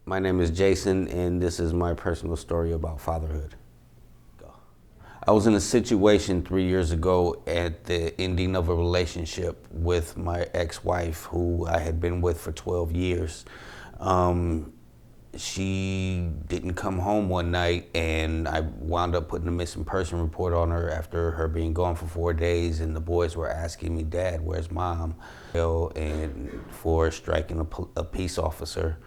My name is Jason, and this is my personal story about fatherhood. Go. I was in a situation 3 years ago at the ending of a relationship with my ex-wife, who I had been with for 12 years. Um, she didn't come home one night, and I wound up putting a missing person report on her after her being gone for 4 days, and the boys were asking me, "Dad, where's mom?" And for striking a peace officer.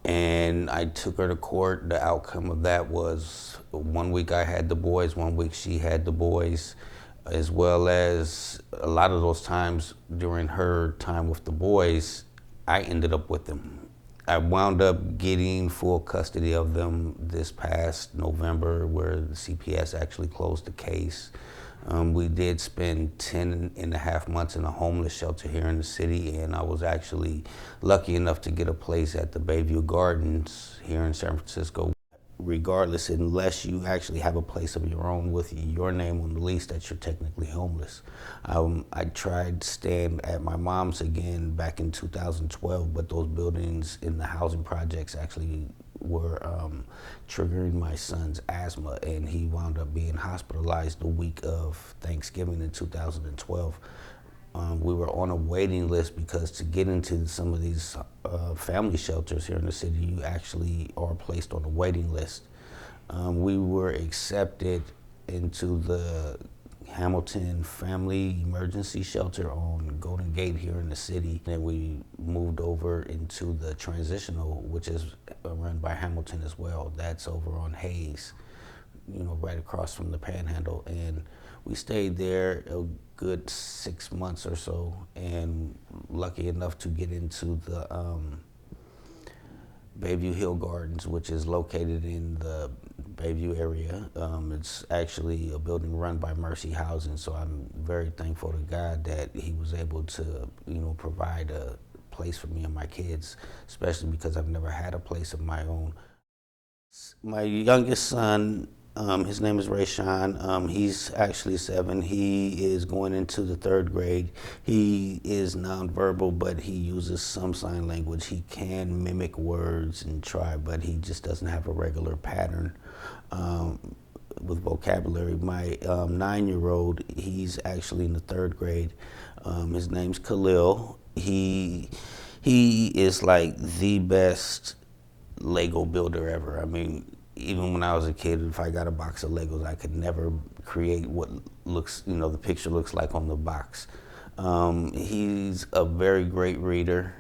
And I took her to court. The outcome of that was 1 week I had the boys, 1 week she had the boys, as well as a lot of those times during her time with the boys, I ended up with them. I wound up getting full custody of them this past November, where the CPS actually closed the case. We did spend 10 and a half months in a homeless shelter here in the city, and I was actually lucky enough to get a place at the Bayview Gardens here in San Francisco. Regardless, unless you actually have a place of your own with your name on the lease, that you're technically homeless. I tried staying at my mom's again back in 2012, but those buildings in the housing projects actually were triggering my son's asthma, and he wound up being hospitalized the week of Thanksgiving in 2012. We were on a waiting list because to get into some of these family shelters here in the city, you actually are placed on a waiting list. We were accepted into the Hamilton Family Emergency Shelter on Golden Gate here in the city. Then we moved over into the transitional, which is run by Hamilton as well. That's over on Hayes, right across from the Panhandle. And we stayed there a good 6 months or so, and lucky enough to get into the Bayview Hill Gardens, which is located in the Bayview area. It's actually a building run by Mercy Housing, so I'm very thankful to God that He was able to, provide a place for me and my kids, especially because I've never had a place of my own. My youngest son, his name is Rayshawn. He's actually 7. He is going into the 3rd grade. He is nonverbal, but he uses some sign language. He can mimic words and try, but he just doesn't have a regular pattern with vocabulary. My 9-year-old, he's actually in the 3rd grade. His name's Khalil. He is like the best Lego builder ever. I mean, even when I was a kid, if I got a box of Legos, I could never create what the picture looks like on the box. He's a very great reader,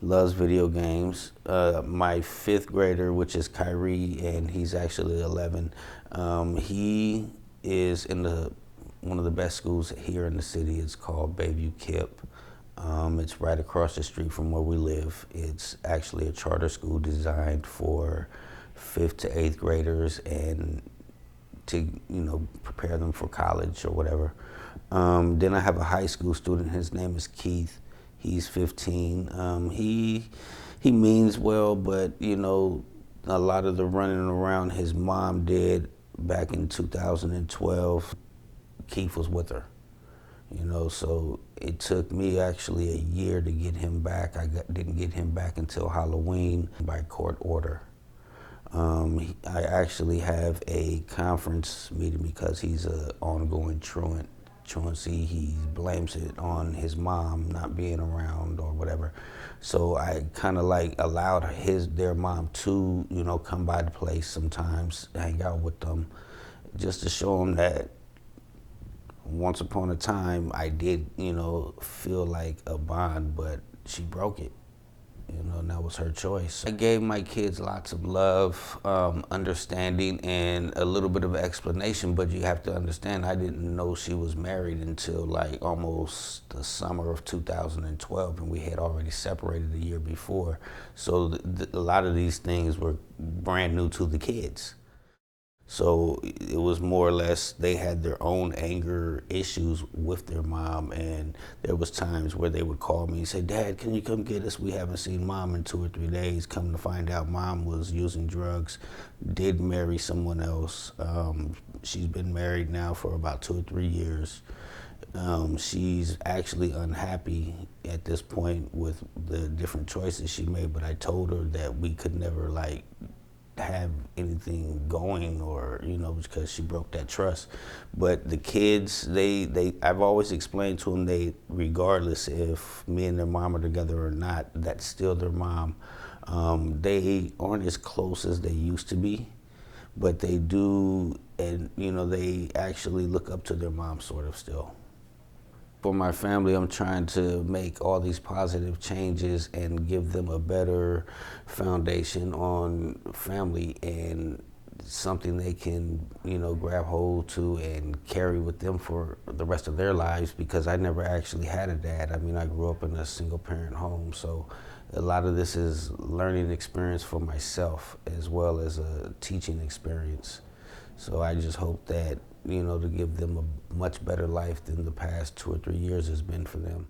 loves video games. My 5th grader, which is Kyrie, and he's actually 11, he is in one of the best schools here in the city. It's called Bayview KIPP. It's right across the street from where we live. It's actually a charter school designed for 5th to 8th graders and to, prepare them for college or whatever. Then I have a high school student. His name is Keith. He's 15. He means well, but, a lot of the running around his mom did back in 2012, Keith was with her. So it took me actually a year to get him back. Didn't get him back until Halloween by court order. I actually have a conference meeting because he's an ongoing truancy. He blames it on his mom not being around or whatever. So I kind of allowed their mom to, come by the place sometimes, hang out with them, just to show them that once upon a time, I did, feel like a bond, but she broke it, and that was her choice. I gave my kids lots of love, understanding, and a little bit of explanation, but you have to understand, I didn't know she was married until almost the summer of 2012, and we had already separated the year before. So a lot of these things were brand new to the kids. So it was more or less they had their own anger issues with their mom, and there was times where they would call me and say, "Dad, can you come get us? We haven't seen mom in 2 or 3 days." Come to find out, mom was using drugs, did marry someone else. She's been married now for about 2 or 3 years, She's actually unhappy at this point with the different choices she made, but I told her that we could never like have anything going, or because she broke that trust. But the kids, I've always explained to them, they, regardless if me and their mom are together or not, that's still their mom. They aren't as close as they used to be, but they do, and they actually look up to their mom sort of still. For my family, I'm trying to make all these positive changes and give them a better foundation on family and something they can, grab hold to and carry with them for the rest of their lives, because I never actually had a dad. I mean, I grew up in a single parent home, so a lot of this is learning experience for myself as well as a teaching experience. So I just hope that, to give them a much better life than the past 2 or 3 years has been for them.